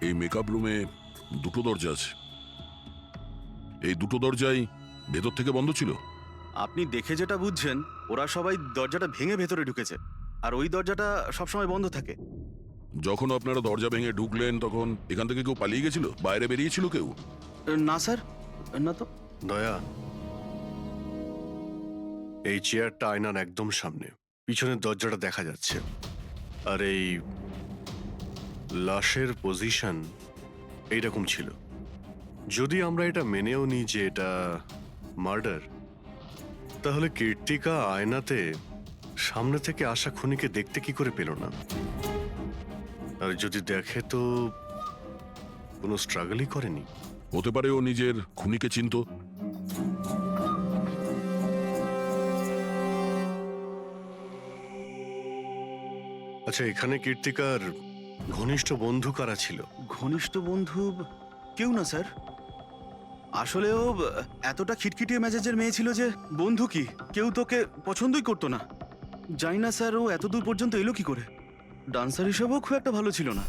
এই মেকআপ রুমে দুটো দরজা আছে, এই দুটো দরজাই ভেতর থেকে বন্ধ ছিল। আপনি দেখে যেটা বুঝছেন, ওরা সবাই দরজাটা ভেঙে ভেতরে ঢুকেছে, আর ওই দরজাটা সবসময় বন্ধ থাকে। যখন আপনারা দরজা ভেঙে ঢুকলেন তখন এখান থেকে কেউ পালিয়ে গেছিল, বাইরে বেরিয়েছিল কেউ? না স্যার, না তো। দয়া, এই চেয়ারটা আয়নার একদম সামনে, পিছনের দরজাটা দেখা যাচ্ছে। আর এই লাশের পজিশন এইরকম ছিল। যদি আমরা এটা মেনেও নিই যে এটা মার্ডার, তাহলে কীর্তিকা আয়নাতে সামনে থেকে আসা খুনিকে দেখতে কি করে পেল না? আর যদি দেখে তো কোনো স্ট্রাগলই করেনি। হতে পারে ও নিজের খুনিকে চিনতো। আচ্ছা, এখানে কীর্তিকার ঘনিষ্ঠ বন্ধু কারা ছিল? ঘনিষ্ঠ বন্ধু কেউ না স্যার। আসলে ও এতটা খিটখিটিয়ে মেজাজের মেয়ে ছিল যে বন্ধু কি, কেউ তোকে পছন্দই করতো না। জানি না স্যার ও এত দূর পর্যন্ত এলো কি করে। ডান্সার হিসেবেও খুব একটা ভালো ছিল না।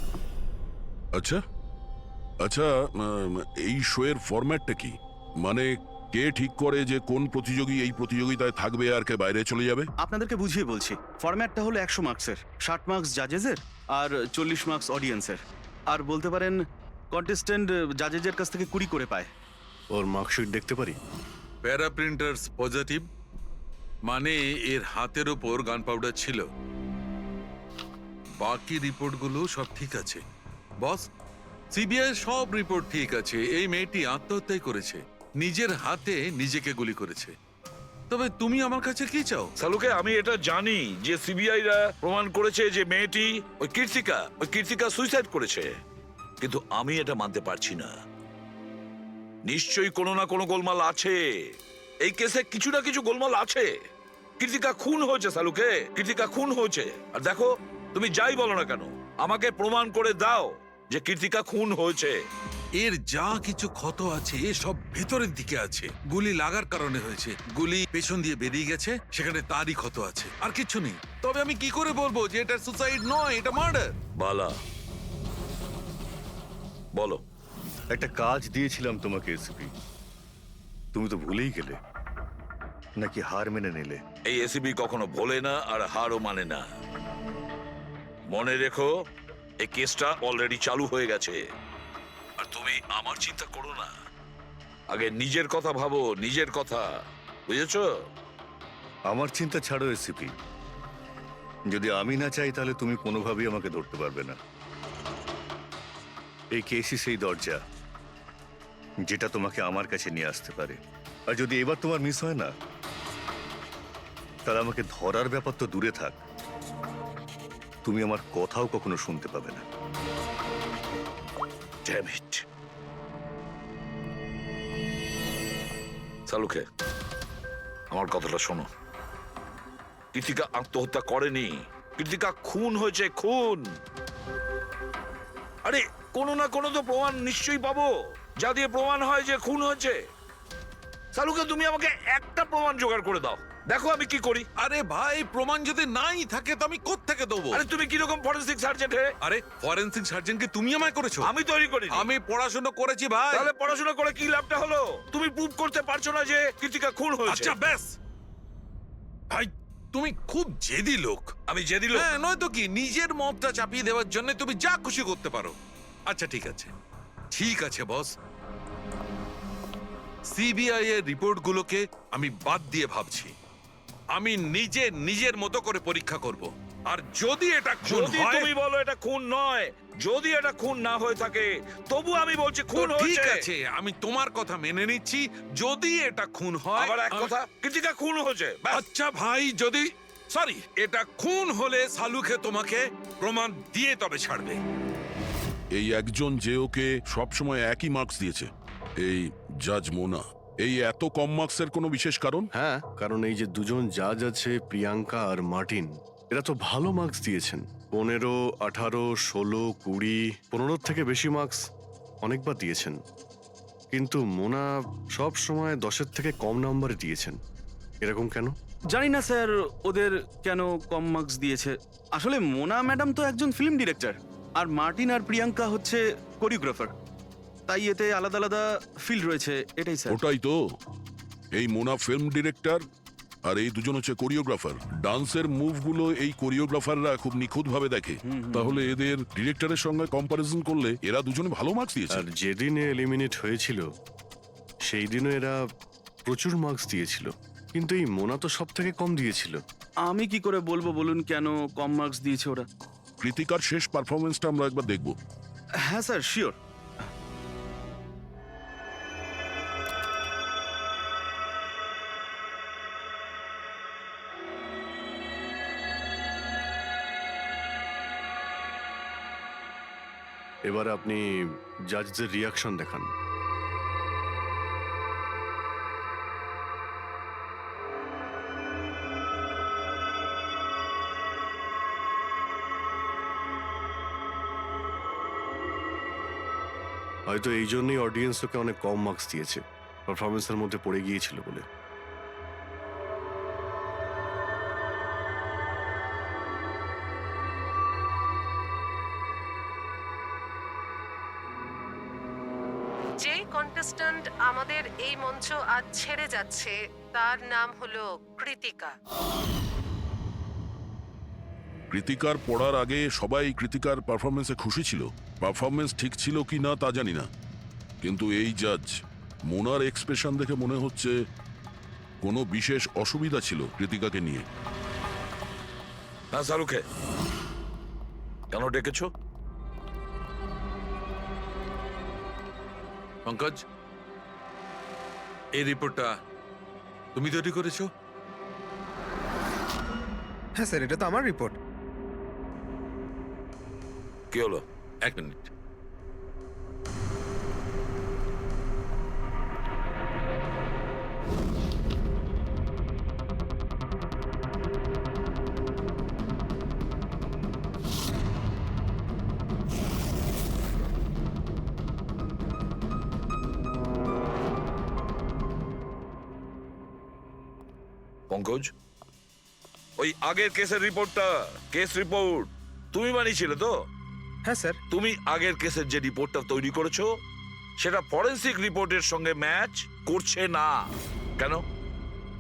আচ্ছা আচ্ছা, এই শোয়ের ফরম্যাটটা কি? মানে কে ঠিক করে যে কোন প্রতিযোগী এই প্রতিযোগিতায় থাকবে আর কে বাইরে চলে যাবে? আপনাদেরকে বুঝিয়ে বলছি। ফরম্যাটটা হলো 100 মার্কসের, 60 মার্কস জাজেসের আর 40 মার্কস অডিয়েন্সের। আর বলতে পারেন কন্টেস্টেন্ট জাজেসের কাছ থেকে 20 করে পায়। ওর মার্কশিট দেখতে পারি? প্যারা প্রিন্টার্স পজিটিভ, মানে এর হাতের ওপর গান পাউডার ছিল। বাকি রিপোর্টগুলো সব ঠিক আছে বস। সিবিআই সব রিপোর্ট ঠিক আছে। এই মেয়েটি আত্মহত্যাই করেছে, নিজের হাতে নিজেকে গুলি করেছে। তবে তুমি আমার কাছে কি চাও? সালুকে, আমি এটা জানি যে সিবিআইরা প্রমাণ করেছে যে মেয়েটি ওই কীর্তিকা সুইসাইড করেছে, কিন্তু আমি এটা মানতে পারছি না। নিশ্চয়ই কোনো না কোনো গোলমাল আছে এই কেসে, কিছু না কিছু গোলমাল আছে। কীর্তিকা খুন হয়েছে সালুকে, কীর্তিকা খুন হয়েছে। আর দেখো, তুমি যাই বলো না কেন, আমাকে প্রমাণ করে দাও যে কীর্তিকা খুন হয়েছে। এর যা কিছু ক্ষত আছে সব ভেতরের দিকে আছে, গুলি লাগার কারণে হয়েছে। গুলি পেছন দিয়ে বেরিয়ে গেছে, সেখানে তারই ক্ষত আছে, আর কিছু নেই। তবে আমি কি করে বলবো যে এটা সুসাইড নয়, এটা মার্ডার? বালা, বলো। একটা কাজ দিয়েছিলাম তোমাকে এসপি, তুমি তো ভুলেই গেলে, নাকি হার মেনে নিলে? এই এসিবি কখনো ভোলে না আর হারও মানে না। মনে রেখো, এই কেসটা অলরেডি চালু হয়ে গেছে। আর তুমি আমার চিন্তা করো না, আগে নিজের কথা ভাবো, নিজের কথা, বুঝেছো? আমার চিন্তা ছাড়ো এসপি, যদি আমি না চাই তাহলে তুমি কোনোভাবেই আমাকে ধরতে পারবে না। এই কেসই সেই দরজা যেটা তোমাকে আমার কাছে নিয়ে আসতে পারে। আর যদি এবার তোমার মিস হয় না, তাহলে আমাকে ধরার ব্যাপার তো দূরে থাক, তুমি আমার কথাও কখনো শুনতে পাবে না। Damn it. সালুকে, আমার কথাটা শোনো। কীর্তিকা আত্মহত্যা করেনি, কীর্তিকা খুন হয়েছে, খুন। আরে কোনো না কোনো তো প্রমাণ নিশ্চয়ই পাবো, যা দিয়ে প্রমাণ হয় যে খুন হয়েছে। সালুকে, তুমি আমাকে একটা প্রমাণ জোগাড় করে দাও, দেখো আমি কি করি। আরে ভাই, প্রমাণ যদি নাই থাকে তো আমি কোত্থেকে দেবো? আরে তুমি কিরকম ফরেনসিক সার্জেন্ট হে? আরে ফরেনসিক সার্জনকে তুমি আমায় করেছো? আমি তৈরি করি। আমি পড়াশোনা করেছি ভাই। তাহলে পড়াশোনা করে কি লাভটা হলো? তুমি প্রুভ করতে পারছো না যে কীর্তিকা খুন হয়েছে। আচ্ছা ব্যাস ভাই, তুমি খুব জেদি লোক। আমি জেদি লোক? হ্যাঁ, নয়তো কি, নিজের মতটা চাপিয়ে দেওয়ার জন্য তুমি যা খুশি করতে পারো। আচ্ছা ঠিক আছে, ঠিক আছে বস, সিবিআই এর রিপোর্টগুলোকে আমি বাদ দিয়ে ভাবছি। আমি নিজের মতো করে পরীক্ষা করব, আর যদি এটা খুন যদি হয়, তুমি বলো এটা খুন নয়, যদি এটা খুন না হয়ে থাকে, তবু আমি বলছি তো খুন ঠিক হয়েছে। আছে, আমি তোমার কথা মেনে নিচ্ছি। যদি এটা খুন হয়, আবার এক কথা, কীর্তিকা খুন হয়েছে, ব্যাস। আচ্ছা ভাই, যদি সরি এটা খুন হলে সালুকে তোমাকে প্রমাণ দিয়ে তবে ছাড়বে। এই একজন যে ওকে সবসময় একই মার্কস দিয়েছে, এই জাজ মোনা, এই এত কম মার্কসের কোনো বিশেষ কারণ? হ্যাঁ, কারণ এই যে দুজন জাজ আছে, প্রিয়াঙ্কা আর মার্টিন, এরা তো ভালো মার্কস দিয়েছেন। 15, 18, 16, 20, 15 থেকে বেশি মার্কস অনেকবার দিয়েছেন, কিন্তু মোনা সব সময় 10-এর থেকে কম নম্বরে দিয়েছেন। এরকম কেন? জানি না স্যার ওদের কেন কম মার্কস দিয়েছে। আসলে মোনা ম্যাডাম তো একজন ফিল্ম ডিরেক্টর, আর মার্টিন আর প্রিয়াঙ্কা হচ্ছে কোরিওগ্রাফার, তাই এতে আলাদা আলাদা ফিল্ড রয়েছে, এটাই স্যার। ওটাই তো, এই মোনা ফিল্ম ডিরেক্টর আর এই দুজন হচ্ছে কোরিওগ্রাফার। ডান্সের মুভগুলো এই কোরিওগ্রাফাররা খুব নিখুঁতভাবে দেখে। তাহলে এদের ডিরেক্টরের সঙ্গে কম্পারিজন করলে এরা দুজনে ভালো মার্কস দিয়েছে। আর যেদিন এলিমিনেট হয়েছিল সেই দিনও এরা প্রচুর মার্কস দিয়েছিল, কিন্তু এই মোনা তো সব থেকে কম দিয়েছিল। আমি কি করে বলবো বলুন কেন কম মার্কস দিয়েছে ওরা? কৃতিকার শেষ পারফরমেন্সটা আমরা একবার দেখব। হ্যাঁ স্যার, শিওর। এবার আপনি জাজদের রিয়াকশন দেখান। হয়তো এই জন্যই অডিয়েন্স ওকে অনেক কম মার্কস দিয়েছে, পারফরমেন্সের মধ্যে পড়ে গিয়েছিল বলে। যেই কন্টেস্ট্যান্ট আমাদের এই মঞ্চ আজ ছেড়ে যাচ্ছে তার নাম হলো কৃতিকা। কৃতিকার পড়ার আগে সবাই কৃতিকার পারফরমেন্সে খুশি ছিল। পারফরমেন্স ঠিক ছিল কি না তা জানি না, কিন্তু এই জাজ মোনার এক্সপ্রেশন দেখে মনে হচ্ছে কোনো বিশেষ অসুবিধা ছিল কৃতিকাকে নিয়ে। না শাহরুখে, কেন ডেকেছো? পঙ্কজ, এই রিপোর্টটা তুমি তৈরি করেছো? হ্যাঁ স্যার, এটা তো আমার রিপোর্ট। কি হলো? এক মিনিট। পঙ্কজ, ওই আগের কেসের রিপোর্টটা, কেস রিপোর্ট তুমি বানিয়েছিলে তো? হ্যাঁ স্যার। তুমি আগের কেসের যে রিপোর্টটা তৈরি করেছো সেটা ফরেনসিক রিপোর্টের সঙ্গে ম্যাচ করছে না কেন?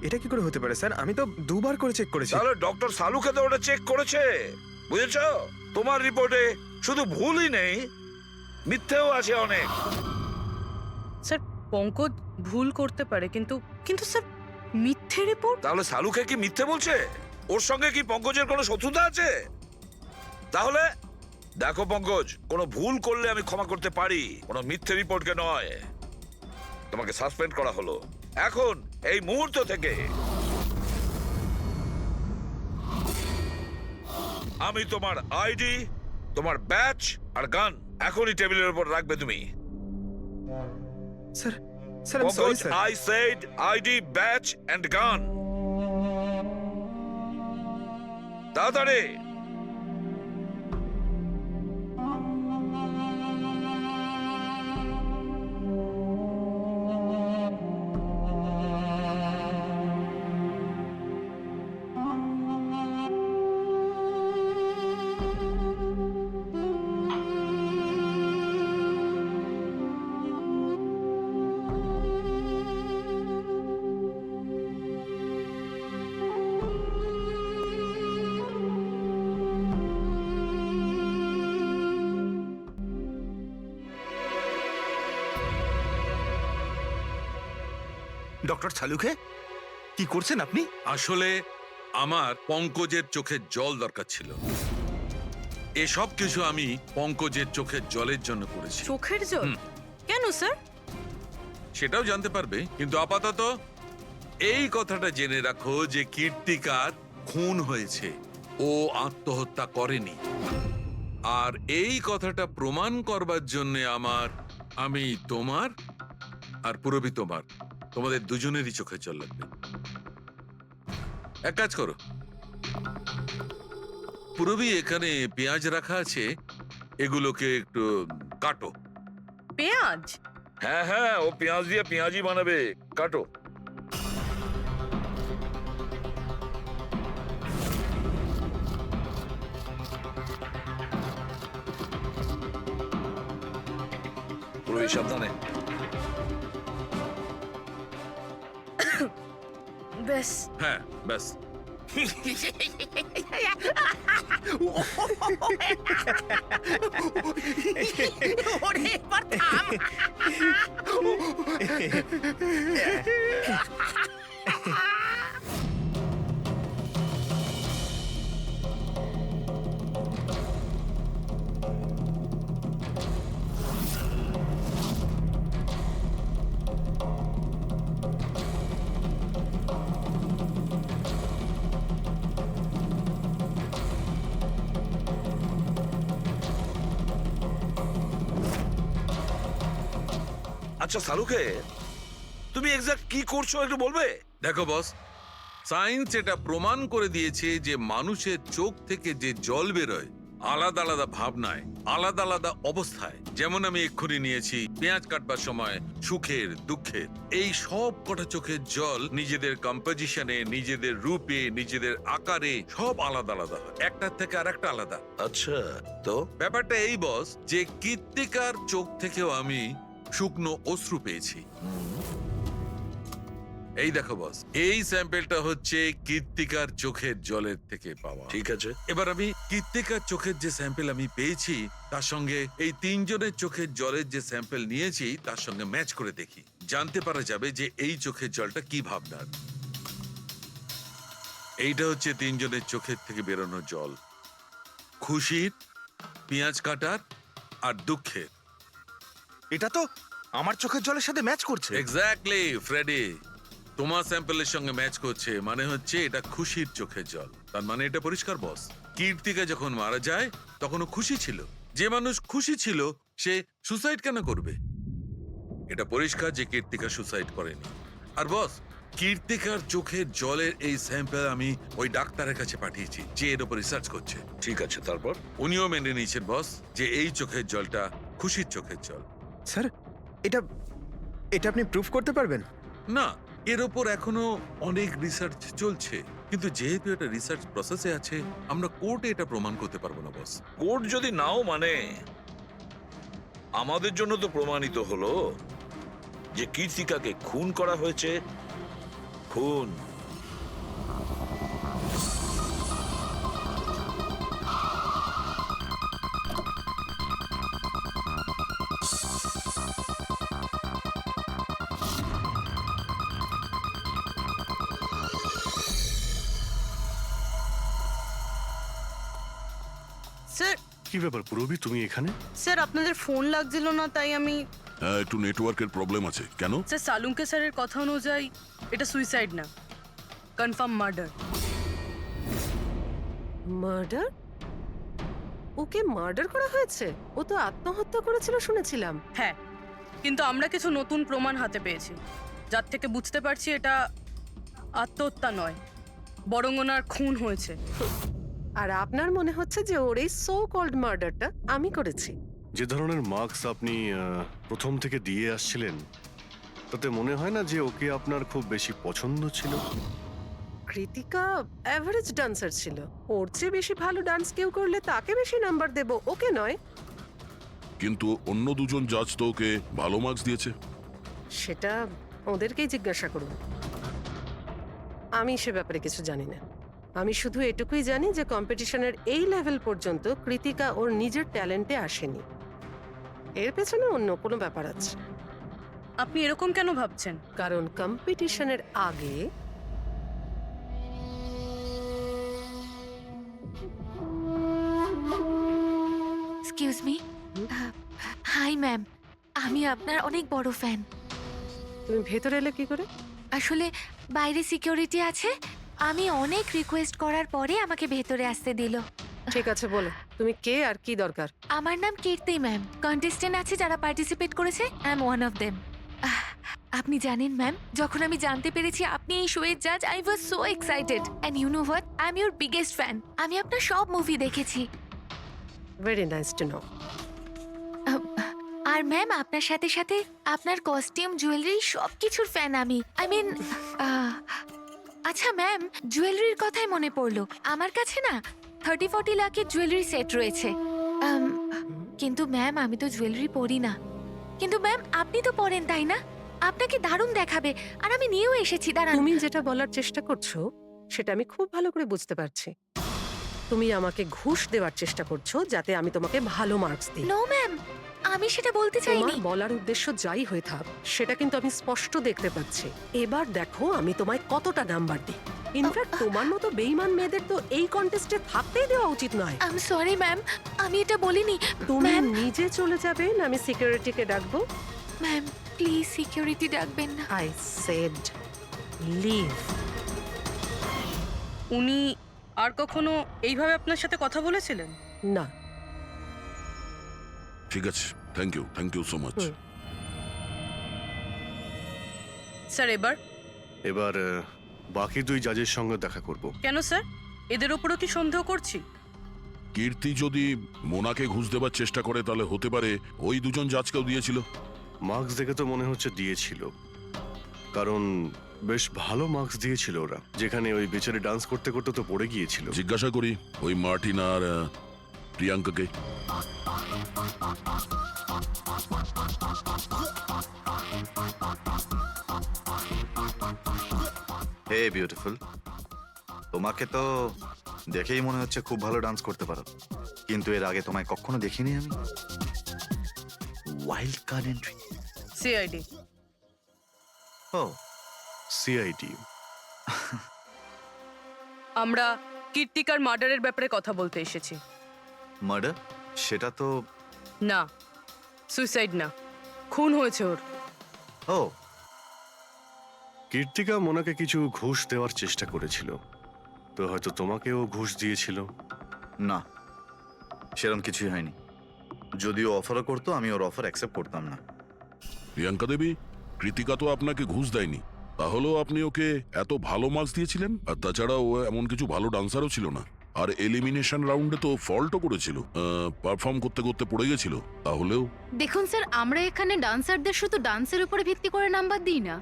এটা কি করে হতে পারে স্যার? আমি তো দুবার করে চেক করেছি। তাহলে ডক্টর সালুকে তো ওটা চেক করেছে, বুঝেছো? তোমার রিপোর্টে শুধু ভুলই নেই, মিথ্যেও আছে অনেক। স্যার, পঙ্কজ ভুল করতে পারে, কিন্তু কিন্তু স্যার মিথ্যে রিপোর্ট। তাহলে সালুকে কি মিথ্যে বলছে? ওর সঙ্গে কি পঙ্কজের কোনো শত্রুতা আছে? তাহলে দেখো পঙ্কজ, কোনো ভুল করলে আমি ক্ষমা করতে পারি, কোনো মিথ্যে রিপোর্টকে নয়। তোমাকে সাসপেন্ড করা হলো এখন, এই মুহূর্ত থেকে। আমি তোমার আইডি, তোমার ব্যাচ আর গান এখনই টেবিলের উপর রাখবে তুমি। স্যার, স্যার আমি sorry Pankaj, sir. I said ID, badge and gun. তাড়াতাড়ি। ডক্টর সালুখে, কি করছেন আপনি? আসলে আমার পঙ্কজের চোখের জল দরকার ছিল। এসব কিছু আমি পঙ্কজের চোখের জলের জন্য করেছি। চোখের জল? কেন স্যার? সেটাও জানতে পারবে, কিন্তু আপাতত এই কথাটা জেনে রাখো যে কীর্তিকার খুন হয়েছে, ও আত্মহত্যা করেনি। আর এই কথাটা প্রমাণ করবার জন্য আমি তোমার আর পুরবি তোমাদের দুজনেরই চোখে জল লাগবে। এক কাজ করো, পুরবি এখানে পেঁয়াজ রাখা আছে, এগুলোকে একটু কাটো। পেঁয়াজ? হ্যাঁ হ্যাঁ, ও পেঁয়াজ দিয়ে পেঁয়াজি বানাবে, কাটো। পুরোই সাবধানে। বেশ হ্যাঁ ব্যাস। ওরে এবার থাম। আচ্ছা শাহরুখে, তুমি এক্সাক্ট কি করছো একটু বলবে? দেখো বস, সায়েন্স এটা প্রমাণ করে দিয়েছে যে মানুষের চোখ থেকে যে জল বেরোয় আলাদা আলাদা ভাবনায়, আলাদা আলাদা অবস্থায়, যেমন আমি এক্ষুনি নিয়েছি পেঁয়াজ কাটবার সময় সুখের, দুঃখের, এই সব কটা চোখের জল নিজেদের কম্পোজিশনে, নিজেদের রূপে, নিজেদের আকারে সব আলাদা আলাদা হয়, একটার থেকে আর একটা আলাদা। আচ্ছা, তো ব্যাপারটা এই বস যে কৃত্তিকার চোখ থেকেও আমি শুকনো অশ্রু পেয়েছি। এই দেখো বস, এই স্যাম্পেলটা হচ্ছে কৃত্তিকার চোখের জলের থেকে পাওয়া। ঠিক আছে, এবার আমি কৃত্তিকার চোখের যে স্যাম্পেল আমি পেয়েছি তার সঙ্গে এই তিনজনের চোখের জলের যে স্যাম্পেল নিয়েছি তার সঙ্গে ম্যাচ করে দেখি, জানতে পারা যাবে যে এই চোখের জলটা কি ভাবনার। এইটা হচ্ছে তিনজনের চোখের থেকে বেরোনো জল, খুশির, পেঁয়াজ কাটার আর দুঃখের। এটা তো আমার চোখের জলের সাথে ম্যাচ করছে। এক্স্যাক্টলি ফ্রেডি, তোমার স্যাম্পলের সঙ্গে ম্যাচ করছে, মানে হচ্ছে এটা খুশির চোখের জল। তার মানে এটা পরিষ্কার বস, কীর্তিকা যখন মারা যায় তখন ও খুশি ছিল। যে মানুষ খুশি ছিল সে সুসাইড কেন করবে? এটা পরিষ্কার যে কীর্তিকা সুসাইড করেনি। আর বস, কীর্তিকার চোখের জলের এই স্যাম্পল আমি ওই ডাক্তারের কাছে পাঠিয়েছি যে এর উপর রিসার্চ করছে। ঠিক আছে, তারপর? উনিও মেনে নিয়েছেন বস যে এই চোখের জলটা খুশির চোখের জল। স্যার, এটা এটা আপনি প্রুফ করতে পারবেন? না, এর ওপর এখনো অনেক রিসার্চ চলছে, কিন্তু যেহেতু এটা রিসার্চ প্রসেসে আছে আমরা কোর্টে এটা প্রমাণ করতে পারবো না বস। কোর্ট যদি নাও মানে, আমাদের জন্য তো প্রমাণিত হলো যে কীর্তিকাকে খুন করা হয়েছে। খুন। স্যার, কি ব্যাপার পুরবি, তুমি এখানে? স্যার আপনাদের ফোন লাগছিল না তাই আমি। হ্যাঁ, একটু নেটওয়ার্কের প্রবলেম আছে। কেন? স্যার সালুঙ্কে স্যারের কথা অনুযায়ী এটা সুইসাইড না, কনফার্ম মার্ডার। মার্ডার? ওকে মার্ডার করা হয়েছে? ও তো আত্মহত্যা করেছিল শুনেছিলাম। হ্যাঁ, কিন্তু আমরা কিছু নতুন প্রমাণ হাতে পেয়েছি যার থেকে বুঝতে পারছি এটা আত্মহত্যা নয়, বরং ওনার খুন হয়েছে। আর আপনার মনে হচ্ছে যে ওর এই সো কল্ড মার্ডারটা আমি করেছি? যে ধরনের মার্কস আপনি প্রথম থেকে দিয়ে আসছিলেন তাতে মনে হয় না যে ওকে আপনার খুব বেশি পছন্দ ছিল। কৃতিকা অ্যাভারেজ ডান্সার ছিল, ওর চেয়ে বেশি ভালো ডান্স কেউ করলে তাকে বেশি নাম্বার দেব, ওকে নয়। কিন্তু অন্য দুজন জাজ তো ওকে ভালো মার্কস দিয়েছে। সেটা ওদেরকেই জিজ্ঞাসা করুন, আমি সে ব্যাপারে কিছু জানি না। আমি শুধু এটুকুই জানি যে কম্পিটিশনের এই লেভেল পর্যন্ত কৃতিকা ওর নিজের ট্যালেন্টে আসেনি, এর পেছনে অন্য কোনো ব্যাপার আছে। আপনি এরকম কেন ভাবছেন? কারণ কম্পিটিশনের আগে এক্সকিউজ মি। হাই ম্যাম, আমি আপনার অনেক বড় ফ্যান। তুমি ভেতরে এলে কি করে? আসলে বাইরে সিকিউরিটি আছে, আমি অনেক রিকোয়েস্ট করার পরে আমাকে ভেতরে আসতে দিল। ঠিক আছে, বলো তুমি কে আর কি দরকার। আমার নাম কীর্তি ম্যাম, কন্টেস্টেন্ট আছে যারা পার্টিসিপেট করেছে, I am one of them. আপনি জানেন ম্যাম, যখন আমি জানতে পেরেছি আপনি এই শোয়ের জাজ, I was so excited. And you know what, I am your biggest fan. আমি আপনার সব মুভি দেখেছি। Very nice to know. আর ম্যাম, আপনার সাথে সাথে আপনার কস্টিউম, জুয়েলারি সব কিছুর ফ্যান আমি। আই মিন, আচ্ছা ম্যাম, জুয়েলারির কথাই মনে পড়লো, আমার কাছে না 30-40 লাখের জুয়েলারি সেট রয়েছে। কিন্তু ম্যাম, আমি তো জুয়েলারি পরি না। কিন্তু ম্যাম আপনি তো পড়েন তাই না? আপনাকে দারুণ দেখাবে। আর আমি নিয়েও এসেছি, দাঁড়ান। তুমি যেটা বলার চেষ্টা করছো সেটা আমি খুব ভালো করে বুঝতে পারছি। তুমি আমাকে ঘুষ দেওয়ার চেষ্টা করছো যাতে আমি তোমাকে ভালো মার্কস দিই। নো ম্যাম, আমি সেটা বলতে চাইনি। তোমার বলার উদ্দেশ্য যাই হয়ে থাক সেটা কিন্তু আমি স্পষ্ট দেখতে পাচ্ছি। এবার দেখো আমি তোমায় কতটা নাম্বার দিই। ইনফ্যাক্ট তোমার মতো বেইমান মেয়েদের তো এই কন্টেস্টে থাকতেই দেওয়া উচিত নয়। আই এম সরি ম্যাম, আমি এটা বলিনি। তুমি ম্যাম, নিজে চলে যাবে না আমি সিকিউরিটিকে ডাকবো? ম্যাম প্লিজ সিকিউরিটি ডাকবেন না। I said leave. উনি আর কখনো এইভাবে আপনার সাথে কথা বলেছিলেন? না। ঠিক আছে, thank you so much. Hmm. Sir এবার বাকি 2 জাজের সঙ্গে দেখা করব। কেন স্যার? এদের ওপরও কি সন্দেহ করছি? কীর্তি যদি মোনাকে ঘুষ দেবার চেষ্টা করে তাহলে হতে পারে ওই 2 জন জাজকেও দিয়েছিল। মার্কস দেখে তো মনে হচ্ছে দিয়েছিল, কারণ বেশ ভালো মার্কস দিয়েছিল ওরা। যেখানে ওই বেচারি ডান্স করতে করতে তো পড়ে গিয়েছিল। জিজ্ঞাসা করি ওই মার্টিন আর প্রিয়াঙ্কাকে। হে বিউটিফুল, তোমাকে তো দেখেই মনে হচ্ছে খুব ভালো ডান্স করতে পারো, কিন্তু এর আগে তোমায় কখনো দেখিনি আমি। Wild card entry. সিআইডি। ও, সিআইডি। আমরা কীর্তিকার মার্ডারের ব্যাপারে কথা বলতে এসেছি। মার্ডার? সেটা তো না, সুইসাইড না, খুন হয়েছে ওর। ও, কীর্তিকা মোনাকে কিছু ঘুষ দেওয়ার চেষ্টা করেছিল, তো হয়তো তোমাকেও ঘুষ দিয়েছিল। না, সেরকম কিছুই হয়নি। যদিও অফারও করতো আমি ওর অফার অ্যাকসেপ্ট করতাম না। প্রিয়াঙ্কা দেবী, কৃতিকা তো আপনাকে ঘুষ দেয়নি, তাহলেও আপনি ওকে এত ভালো মার্কস দিয়েছিলেন। আর তাছাড়া ও এমন কিছু ভালো ডান্সারও ছিল না। আর এলিমিনেশন রাউন্ডে তো ফল্টও করেছিল, পারফর্ম করতে করতে পড়ে গেছিল। তাহলেও দেখুন স্যার, আমরা এখানে ডান্সারদের শুধু ডান্সের উপরে ভিত্তি করে নাম্বার দিই না।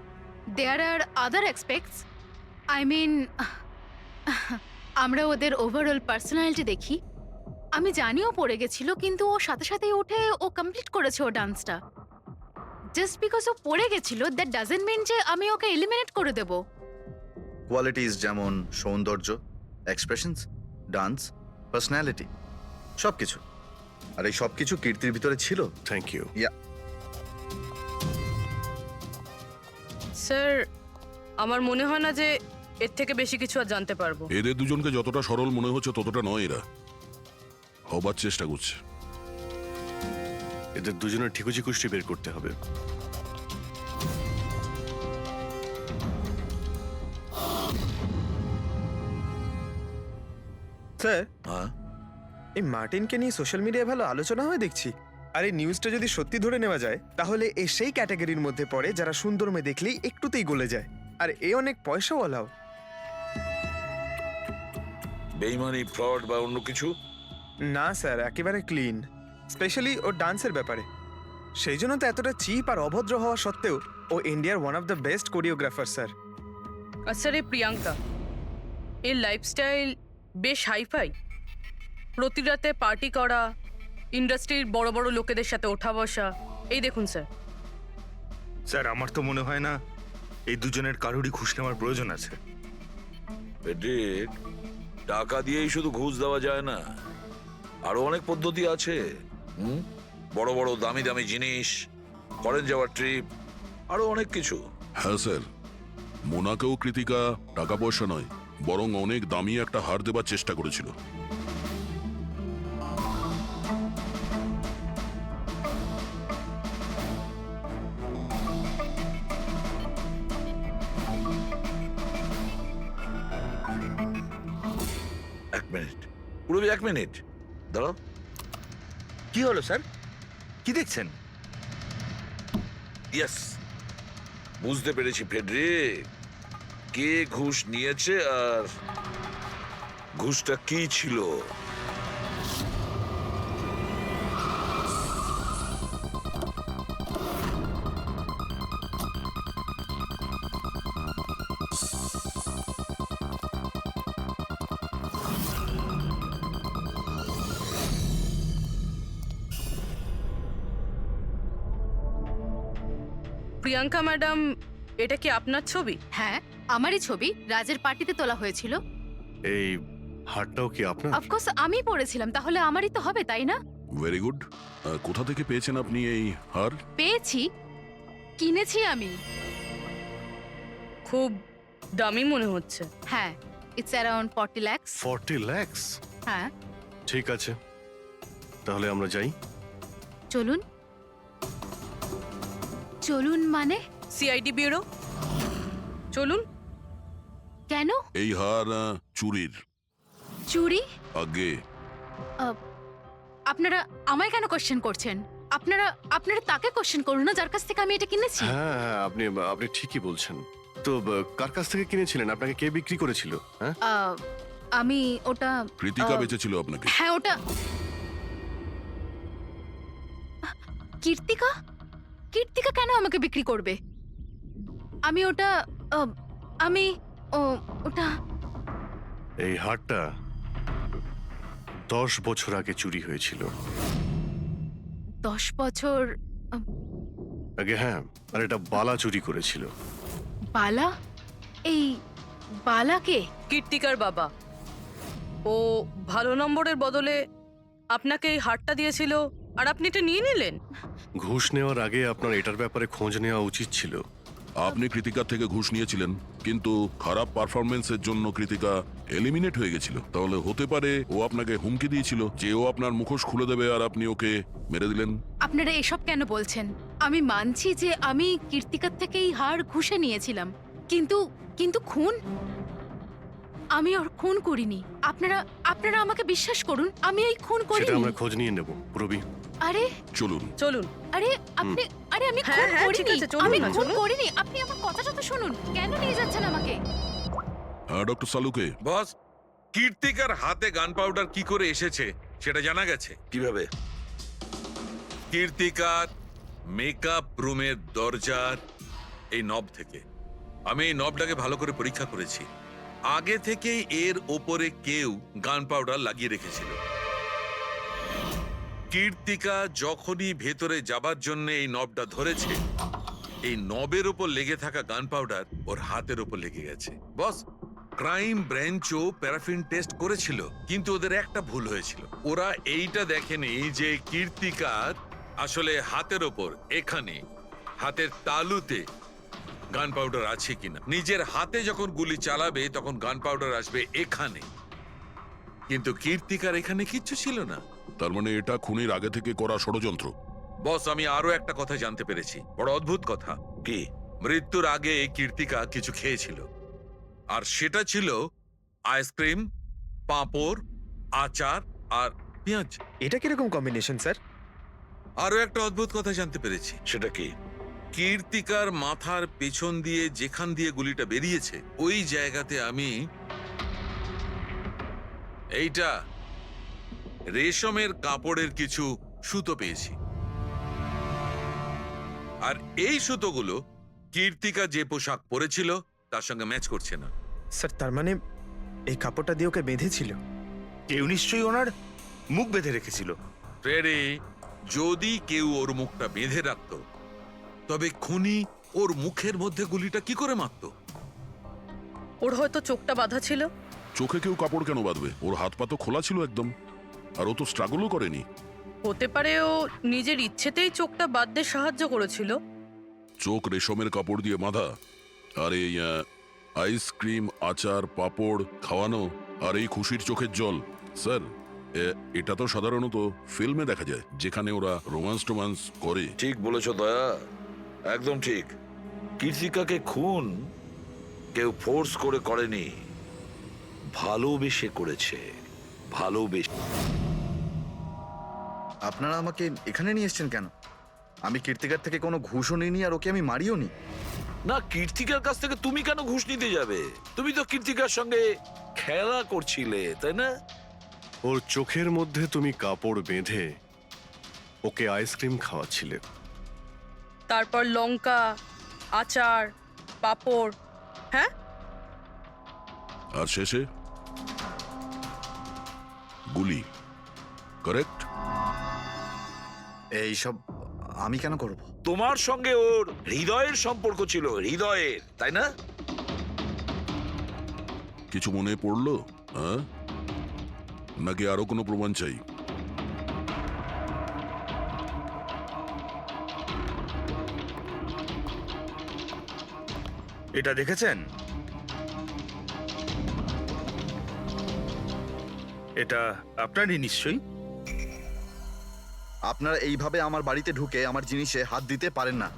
দেয়ার আর আদার এক্সপেক্টস। আই মিন, আমরা ওদের ওভারঅল পার্সোনালিটি দেখি। আমি জানিও পড়ে গেছিল, কিন্তু ও সাথে সাথেই উঠে ও কমপ্লিট করেছে ও ডান্সটা। জাস্ট বিকজ ও পড়ে গেছিল দ্যাট ডাজন্ট মিন যে আমি ওকে এলিমিনেট করে দেব। কোয়ালিটিস যেমন সৌন্দর্য, এক্সপ্রেশনস, ডান্স, পার্সোনালিটি, সবকিছু। আর এই সবকিছু কীর্তির ভিতরে ছিল। Thank you. স্যার, আমার মনে হয় না যে এর থেকে বেশি কিছু আর জানতে পারবো। এদের দুজনকে যতটা সরল মনে হচ্ছে ততটা নয়। এরা হবার চেষ্টা করছে। এদের দুজনের ঠিকুজি কুষ্টি বের করতে হবে। স্যার, হ্যাঁ, এই মার্টিনকে নিয়ে সোশ্যাল মিডিয়ায় ভালো আলোচনা হয় দেখছি। আর এই নিউজটা যদি সত্যি ধরে নেওয়া যায় তাহলে এ সেই ক্যাটাগরির মধ্যে পড়ে যারা সুন্দর মেয়ে দেখলেই একটুতেই গলে যায়। আর এ অনেক পয়সাওয়ালাও। বেইমানি, ফ্রড বা অন্য কিছু? না স্যার, একেবারে ক্লিন। স্পেশালি ওর ডান্সের ব্যাপারে। সেই জন্য তো এতটা চিপ আর অভদ্র হওয়া সত্ত্বেও ও ইন্ডিয়ার one of the best choreographer sir. আর স্যার, এই প্রিয়াঙ্কা, এর লাইফস্টাইল বেশ হাইফাই। প্রতি রাতে পার্টি করা, ইন্ডাস্ট্রির বড় বড় লোকেদের সাথে ওঠা বসা। এই দেখুন স্যার। স্যার, আমার তো মনে হয় না এই দুজনের কারোরই ঘুষ নেওয়ার প্রয়োজন আছে। পেডিক, টাকা দিয়েই শুধু ঘুষ দেওয়া যায় না, আরো অনেক পদ্ধতি আছে। বড় বড় দামি দামি জিনিস, ফরেন যাওয়ার ট্রিপ, আরো অনেক কিছু। হ্যাঁ স্যার, মোনাকেও কৃতিকা টাকা পয়সা নয় বরং অনেক দামি একটা হার দেবার চেষ্টা করেছিল। এক মিনিট, পুরো 1 মিনিট দাঁড়াও। কি হলো স্যার? কি দেখছেন? ইয়েস, বুঝতে পেরেছি ফেডরিক, কে ঘুষ নিয়েছে আর ঘুষটা কি ছিল। প্রিয়াঙ্কা ম্যাডাম, এটা কি আপনার ছবি? হ্যাঁ, আমারই ছবি, রাজের পার্টিতে তোলা হয়েছিল। এই হারটাও কি আপনার? অফকোর্স আমি পড়েছিলাম, তাহলে আমারই তো হবে, তাই না? Very good. কোথা থেকে পেয়েছেন আপনি এই হার? পেয়েছি, কিনেছি আমি। খুব দামি মনে হচ্ছে। হ্যাঁ, ইটস অ্যারাউন্ড 40 lakhs। 40 lakhs? হ্যাঁ, ঠিক আছে, তাহলে আমরা যাই। চলুন। চলুন মানে? সিআইডি ব্যুরো চলুন। কেন? এই হার চুরির। চুরি? আগে আপনারা আমায় কেন কোশ্চেন করছেন? আপনারা আপনারা তাকে কোশ্চেন করুন না যার কাছ থেকে আমি এটা কিনেছি। হ্যাঁ হ্যাঁ, আপনি আপনি ঠিকই বলছেন। তো কার কাছ থেকে কিনেছিলেন? আপনাকে কে বিক্রি করেছিল? হ্যাঁ, আমি ওটা কৃতিকা বেঁচেছিল আপনাকে। হ্যাঁ, ওটা কীর্তিকা। কীর্তিকা কেন আমাকে বিক্রি করবে? আমি ওটা আমি ওটা এই হারটা 10 বছর আগে চুরি হয়েছিল। 10 বছর আগে? হ্যাঁ, আর এটা বালা চুরি করেছিল। বালা? এই বালাকে? কীর্তিকার বাবা। ও ভালো নম্বরের বদলে আপনাকে এই হারটা দিয়েছিল, আর আপনি এটা নিয়ে নিলেন। ঘুষ নেওয়ার আগে আপনার এটার ব্যাপারে খোঁজ নেওয়া উচিত ছিল। আপনি কৃতিকার থেকে ঘুষ নিয়েছিলেন, কিন্তু খারাপ পারফরমেন্সের জন্য কৃতিকা এলিমিনেট হয়ে গেছিল। তাহলে হতে পারে ও আপনাকে হুমকি দিয়েছিল যে ও আপনার মুখোশ খুলে দেবে, আর আপনি ওকে মেরে দিলেন। আপনারা এসব কেন বলছেন? আমি মানছি যে আমি কীর্তিকার থেকে এই হার ঘুষে নিয়েছিলাম, কিন্তু কিন্তু খুন? আমি ওর খুন করিনি। আপনারা আপনারা আমাকে বিশ্বাস করুন, আমি এই খুন সেটা করিনি। আমরা খোঁজ নিয়ে নেব, পুরবি। আরে চলুন চলুন। আরে আপনি আরে আমি হ্যাঁ, খুন হ্যাঁ, ঠিক করিনি। আছে, চলুন আমি না, খুন চলুন। করিনি। আপনি আমার কথাটা তো শুনুন। কেন নিয়ে যাচ্ছেন আমাকে? ডক্টর সালুকে, বস, কীর্তিকার হাতে গান পাউডার কি করে এসেছে সেটা জানা গেছে। কিভাবে? কীর্তিকার মেকআপ রুমের দরজার এই নব থেকে। আমি এই নবটাকে ভালো করে পরীক্ষা করেছি। আগে থেকেই এর ওপরে কেউ গান পাউডার লাগিয়ে রেখেছিল। কীর্তিকা যখনই ভেতরে যাবার জন্য এই নবটা ধরেছে, এই নবের ওপর লেগে থাকা গান পাউডার ওর হাতের ওপর লেগে গেছে। বস, ক্রাইম ব্রাঞ্চও প্যারাফিন টেস্ট করেছিল, কিন্তু ওদের একটা ভুল হয়েছিল। ওরা এইটা দেখেনি যে কীর্তিকার আসলে হাতের ওপর, এখানে হাতের তালুতে গান পাউডার আছে কিনা। নিজের হাতে যখন গুলি চালাবে তখন গান পাউডার আসবে এখানে, কিন্তু কীর্তিকার এখানে কিচ্ছু ছিল না। তার মানে এটা খুনের আগে থেকে করা ষড়যন্ত্র। বস, আমি আরো একটা কথা জানতে পেরেছি, বড় অদ্ভুত কথা। কি? মৃত্যুর আগে কীর্তিকা কিছু খেয়েছিল, আর সেটা ছিল আইসক্রিম, পাঁপড়, আচার আর পেঁয়াজ। এটা কিরকম কম্বিনেশন স্যার? আরো একটা অদ্ভুত কথা জানতে পেরেছি। সেটা কি? কীর্তিকার মাথার পেছন দিয়ে যেখান দিয়ে গুলিটা বেরিয়েছে, ওই জায়গাতে আমি এইটা রেশমের কাপড়ের কিছু সুতো পেয়েছি। আর এই সুতোগুলো কীর্তিকা যে পোশাক পরেছিল তার সঙ্গে ম্যাচ করছে না। স্যার তার মানে এই কাপড়টা দিয়ে ওকে বেঁধেছিল? কেউ নিশ্চয়ই ওনার মুখ বেঁধে রেখেছিল। ফ্রেডি, যদি কেউ ওর মুখটা বেঁধে রাখতো, তবে খুনি ওর মুখের মধ্যে গুলিটা কি করে মারতো? ওর হয়তো চোখটা বাঁধা ছিল। চোখে কেউ কাপড় কেন বাঁধবে? ওর হাত পা তো খোলা ছিল একদম, আর ও তো স্ট্রাগলও করেনি। হতে পারে ও নিজের ইচ্ছেতেই চোখটা বাঁধতে সাহায্য করেছিল। চোখ রেশমের কাপড় দিয়ে বাঁধা, আর এই আইসক্রিম, আচার, পাঁপড় খাওয়ানো, আর এই খুশির চোখের জল। স্যার, এটা তো সাধারণত ফিল্মে দেখা যায়, যেখানে ওরা রোমান্স করে। ঠিক বলেছ দয়া, একদম ঠিক। কীর্তিকাকে খুন কেউ ফোর্স করে করেনি, ভালোবেসে করেছে। ভালোবেসে। আপনারা আমাকে এখানে নিয়ে এসেছেন কেন? আমি কীর্তিকার থেকে কোনো ঘুষও নিইনি, আর ওকে আমি মারিও নি। না, কীর্তিকার কাছ থেকে তুমি কেন ঘুষ নিতে যাবে? তুমি তো কীর্তিকার সঙ্গে খেলা করছিলে, তাই না? ওর চোখের মধ্যে তুমি কাপড় বেঁধে ওকে আইসক্রিম খাওয়াচ্ছিলে। তারপর লঙ্কা, আচার, পাঁপড়। হ্যাঁ, আর শেষে গুলি। কারেক্ট? এইসব আমি কেন করব? তোমার সঙ্গে ওর হৃদয়ের সম্পর্ক ছিল, হৃদয়ের, তাই না? কিছু মনে পড়লো? হ্যাঁ, নাকি আরো কোনো প্রমাণ চাই? এটা দেখেছেন? এটা আপনারই নিশ্চয়ই। আপনারা এইভাবে আমার বাড়িতে ঢুকে আমার জিনিসে হাত দিতে পারেন না।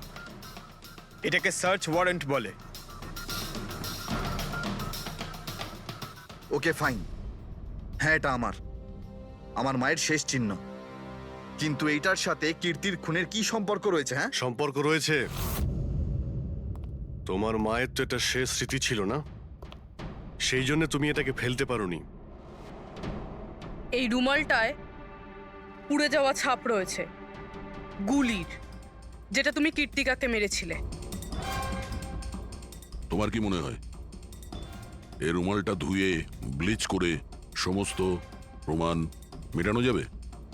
এটাকে সার্চ ওয়ারেন্ট বলে। ওকে ফাইন, হ্যাঁ এটা আমার মায়ের শেষ চিহ্ন। কিন্তু এইটার সাথে কীর্তির খুনের কি সম্পর্ক রয়েছে? হ্যাঁ, সম্পর্ক রয়েছে। তোমার মায়ের তো এটা শেষ স্মৃতি ছিল না, সেই জন্য তুমি এটাকে ফেলতে পারোনি। এই রুমালটায় পুড়ে যাওয়া ছাপ রয়েছে গুলির, যেটা তুমি কীর্তিকাকে মেরেছিলে। তোমার কি মনে হয় এই রুমালটা ধুয়ে ব্লিচ করে সমস্ত প্রমাণ মেটানো যাবে?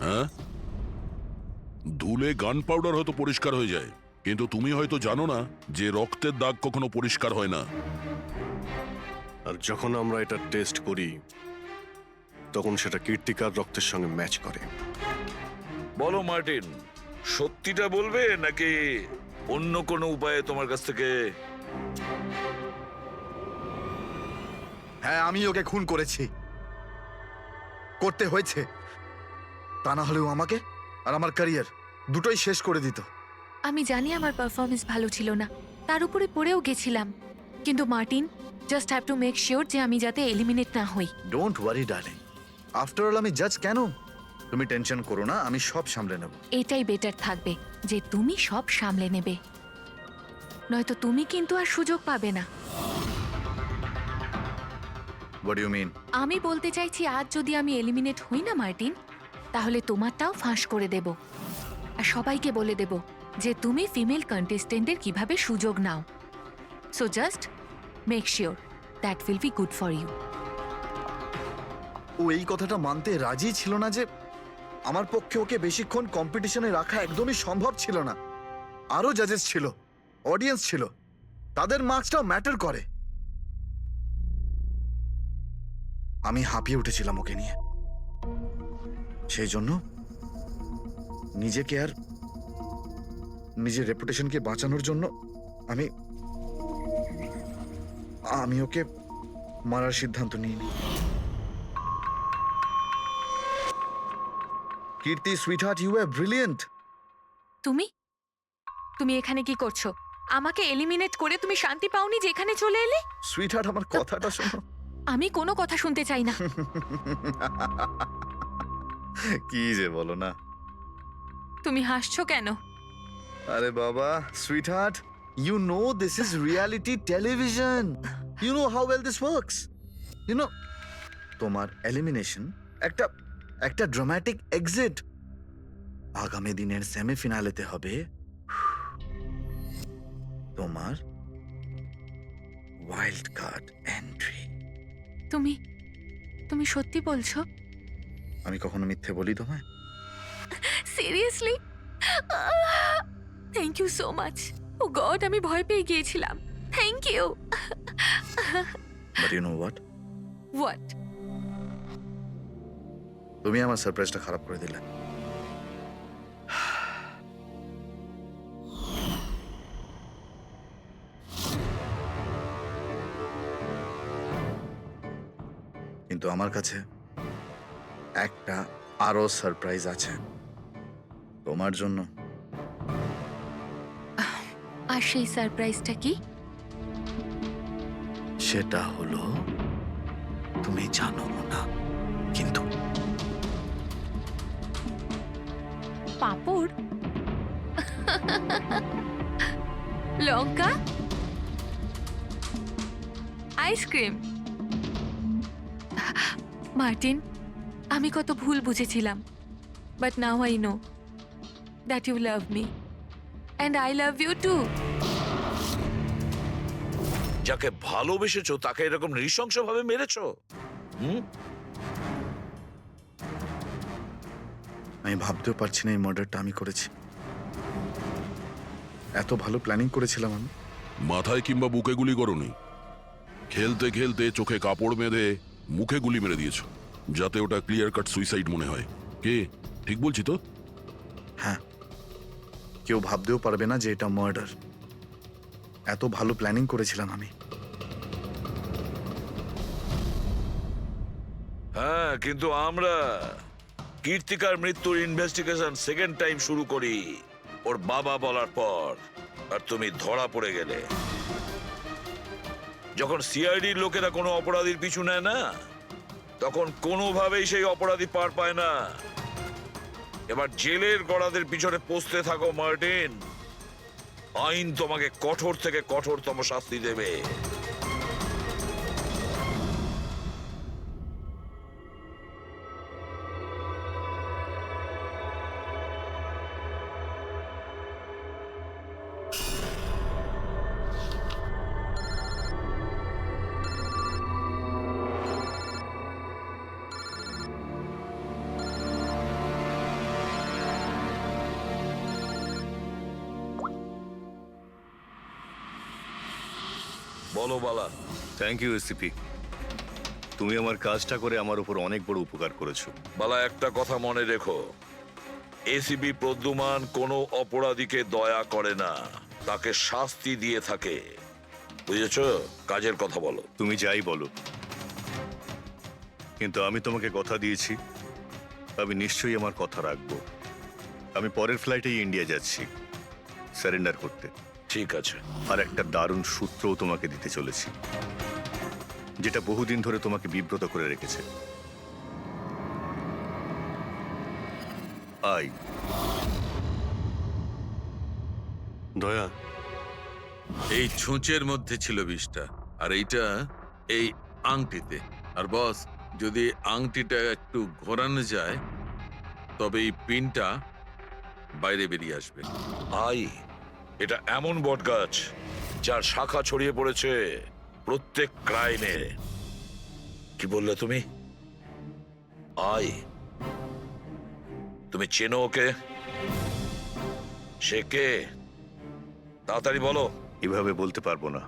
হ্যাঁ, ধুলে গান পাউডার হয়তো পরিষ্কার হয়ে যায়, কিন্তু তুমি হয়তো জানো না যে রক্তের দাগ কখনো পরিষ্কার হয় না। আর যখন আমরা এটা টেস্ট করি তখন সেটা কীর্তিকার রক্তের সঙ্গে ম্যাচ করে। বলো মার্টিন, সত্যিটা বলবে নাকি অন্য কোনো উপায়ে তোমার কাছ থেকে? হ্যাঁ আমি ওকে খুন করেছি, করতে হয়েছে। তা না হলেও আমাকে আর আমার ক্যারিয়ার দুটোই শেষ করে দিত। আমি জানি আমার পারফরমেন্স ভালো ছিল না, তার উপরে পড়েও গেছিলাম, কিন্তু Martin, just have to make sure যে আমি যাতে এলিমিনেট না হই। Don't worry darling, after all আমি জাজ কেন? তুমি টেনশন করো না, আমি সব সামলে নেব। এটাই বেটার থাকবে যে তুমি সব সামলে নেবে, নয়তো তুমি কিন্তু আর সুযোগ পাবে না। What you mean? আমি বলতে চাইছি, আজ যদি আমি এলিমিনেট হই না মার্টিন, তাহলে তোমারটাও ফাঁস করে দেব, আর সবাইকে বলে দেব যে তুমি ফিমেল কন্টেস্টেন্টের কিভাবে সুযোগ নাও। So just make sure that will be good for you. ও এই কথাটা মানতে রাজি ছিল না যে আমার পক্ষে ওকে বেশিক্ষণ কম্পিটিশনে রাখা একদমই সম্ভব ছিল না। আরো জাজেস ছিল, অডিয়েন্স ছিল, তাদের মার্কসটাও ম্যাটার করে। আমি হাঁপিয়ে উঠেছিলাম ওকে নিয়ে, সেই জন্য নিজেকে আর নিজের রেপুটেশনকে বাঁচানোর জন্য আমি ওকে মারার সিদ্ধান্ত নিইনি। কীর্তি সুইটহার্ট, ইউ আর ব্রিলিয়েন্ট। তুমি তুমি এখানে কি করছো? আমাকে এলিমিনেট করে তুমি শান্তি পাওনি যে এখানে চলে এলে? সুইটহার্ট, আমার কথাটা শোনো। আমি কোনো কথা শুনতে চাই না। কি যে বলো না। তুমি হাসছো কেন? আরে বাবা sweetheart, you know this is reality television. You know how well this works. You know, তোমার এলিমিনেশন একটা ড্রামাটিক এক্সিট। আগামী দিনের সেমিফিনালেতে হবে তোমার ওয়াইল্ড কার্ড এন্ট্রি। তুমি সত্যি বলছো? আমি কখনো মিথ্যে বলি তোমায়? Seriously? Thank you so much. Oh god, আমি ভয় পেয়ে গিয়েছিলাম। Thank you. But you know what? What? তুমি আমার সারপ্রাইজটা খারাপ করে দিলে। কিন্তু আমার কাছে একটা আরো সারপ্রাইজ আছে তোমার জন্য। আর সেই সারপ্রাইজটা কি? সেটা হলো তুমি জানো না, কিন্তু পাঁপড়, লঙ্কা, আইসক্রিম। মার্টিন, আমি কত ভুল বুঝেছিলাম, but now I know that you love me and I love you too. যাকে ভালোবেসেছো তাকে এরকম নৃশংসভাবে মেরেছো? আমি ভাবতেও পারছি না এই মার্ডারটা আমি করেছি। এত ভালো প্ল্যানিং করেছিলাম আমি। মাথায় কিংবা বুকে গুলি করনি, খেলতে খেলতে চোখে কাপড় বেঁধে মুখে গুলি মেরে দিয়েছো, যাতে ওটা ক্লিয়ার কাট সুইসাইড মনে হয়। কে ঠিক বলছি তো? হ্যাঁ, কেউ ভাবতেও পারবে না যে এটা মার্ডার। এত ভালো প্ল্যানিং করেছিলাম আমি। হ্যাঁ, কিন্তু আমরা কীর্তিকার মৃত্যুর ইনভেস্টিগেশন সেকেন্ড টাইম শুরু করি ওর বাবা বলার পর, আর তুমি ধরা পড়ে গেলে। যখন সিআইডির লোকেরা কোনো অপরাধীর পিছু নেয় না, তখন কোনোভাবেই সেই অপরাধী পার পায় না। এবার জেলের গড়াদের পিছনে পৌঁছতে থাকো মার্টিন, আইন তোমাকে কঠোর থেকে কঠোরতম শাস্তি দেবে। বলো বালা। থ্যাংক ইউ এসিপি, তুমি আমার কাজটা করে আমার উপর অনেক বড় উপকার করেছো। বালা, একটা কথা মনে রেখো, এসিবি প্রদ্যুমান কোনো অপরাধীকে দয়া করে না, তাকে শাস্তি দিয়ে থাকে, বুঝেছো? কাজের কথা বলো। তুমি যাই বলো, কিন্তু আমি তোমাকে কথা দিয়েছি, আমি নিশ্চয়ই আমার কথা রাখবো। আমি পরের ফ্লাইটেই ইন্ডিয়া যাচ্ছি সারেন্ডার করতে। ঠিক আছে। আর একটা দারুণ সূত্রও তোমাকে দিতে চলেছি, যেটা বহুদিন ধরে তোমাকে বিব্রত করে রেখেছে। আই দয়া, এই ছুঁচের মধ্যে ছিল বিষটা, আর এইটা এই আংটিতে। আর বস, যদি আংটিটা একটু ঘোরানো যায়, তবে এই পিনটা বাইরে বেরিয়ে আসবে। আই, এটা এমন বটগাছ যার শাখা ছড়িয়ে পড়েছে প্রত্যেক ক্রাইমে। কি বললে তুমি? আই, তুমি চেনো ওকে? সে কে? তাড়াতাড়ি বলো। এভাবে বলতে পারবো না,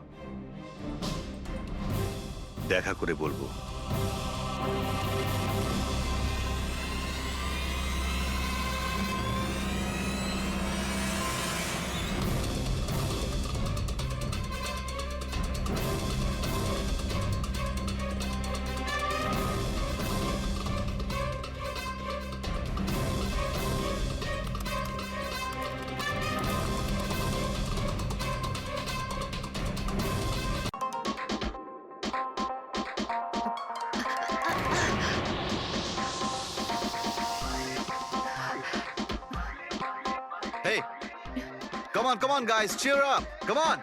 দেখা করে বলবো। Hey, come on, guys, cheer up, come on.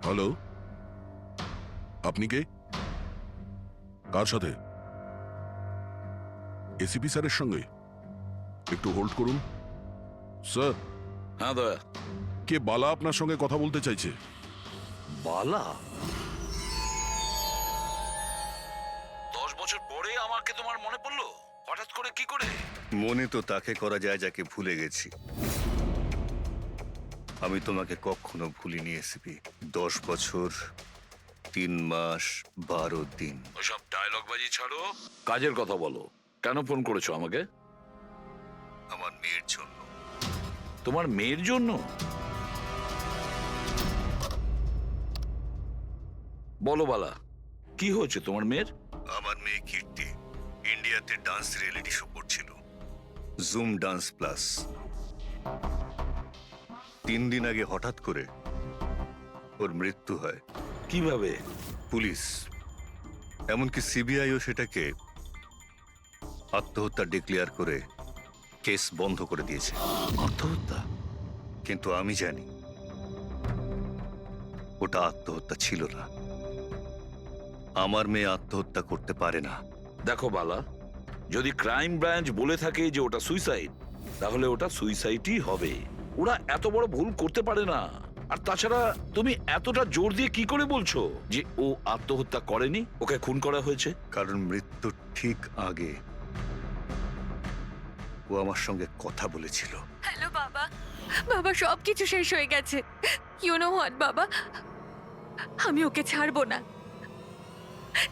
Hello, আপনি কে? কার সাথে? এসিপি স্যারের সঙ্গে? একটু হোল্ড করুন স্যার। হ্যাঁ দয়া। কে বালা আপনার সঙ্গে কথা বলতে চাইছে। বালা? 10 বছর পরে আমাকে তোমার মনে পড়লো হঠাৎ করে? কি করে? মনে তো তাকে করা যায় যাকে ভুলে গেছি। আমি তোমাকে কখনো ভুলিনি এসিপি। 10 বছর 3 মাস 12 দিন। ওসব ডায়লগ বাজি ছাড়ো, কাজের কথা বলো। কেন ফোন করেছো আমাকে? আমার মেয়ের জন্য। তোমার মেয়ের জন্য? বলো বালা, কি হয়েছে তোমার মেয়ের? আমার মেয়ে কীর্তি ইন্ডিয়াতে ডান্স রিয়েলিটি শো করছিল, জুম ডান্স প্লাস। 3 দিন আগে হঠাৎ করে ওর মৃত্যু হয়। কিভাবে? পুলিশ, এমনকি সিবিআইও সেটাকে আত্মহত্যা ডিক্লেয়ার করে কেস বন্ধ করে দিয়েছে। আত্মহত্যা? কিন্তু আমি জানি ওটা আত্মহত্যা ছিল না। আমার মেয়ে আত্মহত্যা করতে পারে না। দেখো বালা, যদি ক্রাইম ব্রাঞ্চ বলে থাকে যে ওটা সুইসাইড, তাহলে ওটা সুইসাইডই হবে। ওরা এত বড় ভুল করতে পারে না। আর তাছাড়া তুমি এতটা জোর দিয়ে কি করে বলছো যে ও আত্মহত্যা করেনি, ওকে খুন করা হয়েছে? কারণ মৃত্যুর ঠিক আগে ও আমার সঙ্গে কথা বলেছিল। হ্যালো বাবা, বাবা সব কিছু শেষ হয়ে গেছে। ইউ নো হোয়াট বাবা, আমি ওকে ছাড়বো না,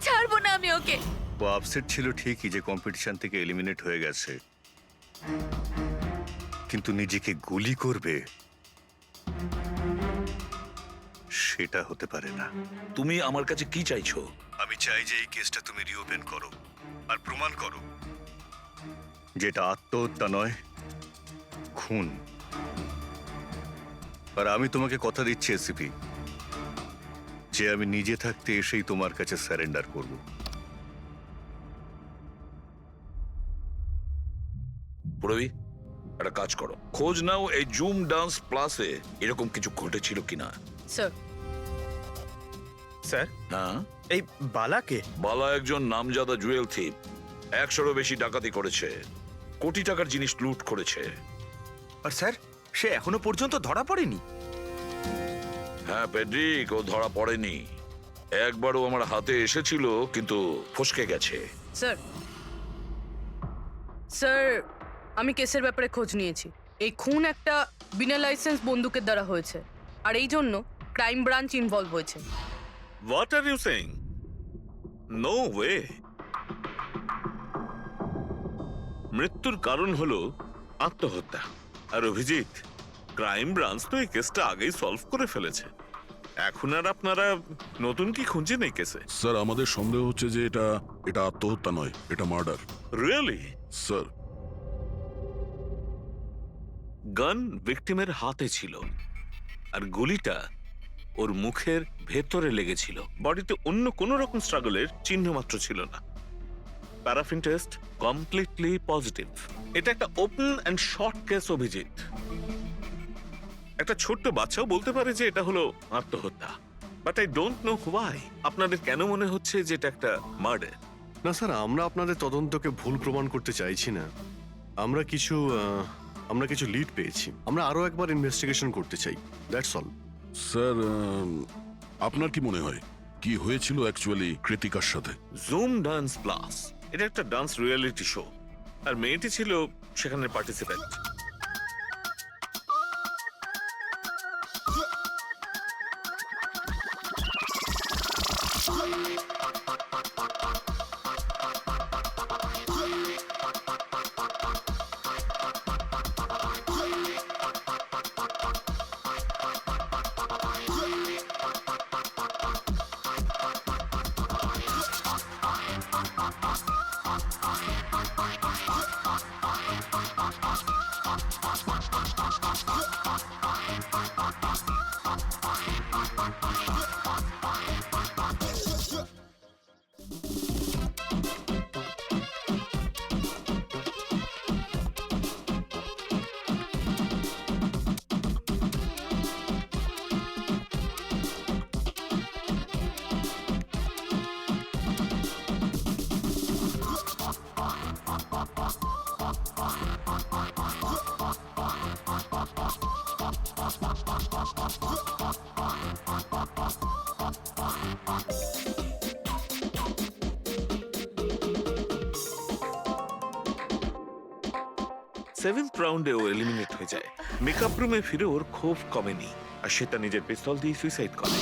ছাড়বো না আমি ওকে। ও আপসেট ছিল ঠিকই যে কম্পিটিশন থেকে এলিমিনেট হয়ে গেছে, কিন্তু নিজেকে গুলি করবে সেটা হতে পারে না। তুমি আমার কাছে কি চাইছো? আমি চাই যে এই কেসটা তুমি রিওপেন করো আর প্রমাণ করো যেটা আত্মহত্যা নয়, খুন। আর আমি তোমাকে কথা দিচ্ছি এসিপি, যে আমি নিজে থাকতে এসেই তোমার কাছে সারেন্ডার করব। পুরবি, একটা কাজ করো, খোঁজ নাও এই জুম ডান্স প্লাসে এরকম কিছু ঘটেছিল কিনা। স্যার, স্যার হ্যাঁ, এই বালাকে? বালা একজন নামজাদা জুয়েল থিপ। 100-এরও বেশি ডাকাতি করেছে, কোটি টাকার জিনিস লুট করেছে। আর স্যার, সে এখনো পর্যন্ত ধরা পড়েনি? হ্যাঁ পেড্রিক, ও ধরা পড়েনি। একবারও আমার হাতে এসেছিল, কিন্তু ফসকে গেছে। স্যার, স্যার, আমি কেসের ব্যাপারে খোঁজ নিয়েছি। এই খুন একটা বিনা লাইসেন্স বন্দুকের দ্বারা হয়েছে, আর এই জন্য ক্রাইম ব্রাঞ্চ ইনভলভ হয়েছে। What are you saying? No way. মৃত্যুর কারণ হলো আত্মহত্যা। আর অভিজিৎ, ক্রাইম ব্রাঞ্চ তো এই কেসটা আগেই সলভ করে ফেলেছে। এখন আর আপনারা নতুন কি খুঁজছেন এই কেসে? স্যার, আমাদের সন্দেহ হচ্ছে যে এটা আত্মহত্যা নয়, এটা মার্ডার। রিয়েলি? স্যার, গান ভিকটিমের হাতে ছিল, আর গুলিটা ওর মুখের ভেতরে লেগেছিল। বডিতে অন্য কোনো রকম স্ট্রাগলের চিহ্ন মাত্র ছিল না। Paraffin test completely positive. এটা একটা open and short case Abhijit. একটা ছোট্ট বাচ্চাও বলতে পারে যে এটা হলো আত্মহত্যা। But I don't know why আপনাদের কেন মনে হচ্ছে যে এটা একটা মার্ডার? না স্যার, আমরা আপনাদের তদন্তকে ভুল প্রমাণ করতে চাইছি না। আমরা কিছু লিড পেয়েছি, আমরা আরো একবার ইনভেস্টিগেশন করতে চাই, দ্যাটস অল। স্যার, আপনার কি মনে হয় কি হয়েছিল অ্যাকচুয়ালি কৃতিকার সাথে? জুম ডান্স প্লাস এটা একটা ডান্স রিয়েলিটি শো, আর মেয়েটি ছিল সেখানে পার্টিসিপেন্ট। সেভেন্থ রাউন্ডে ও এলিমিনেট হয়ে যায়। মেকআপ রুমে ফিরে ওর ক্ষোভ কমেনি, আর সে তার নিজের পিস্তল দিয়ে সুইসাইড করে।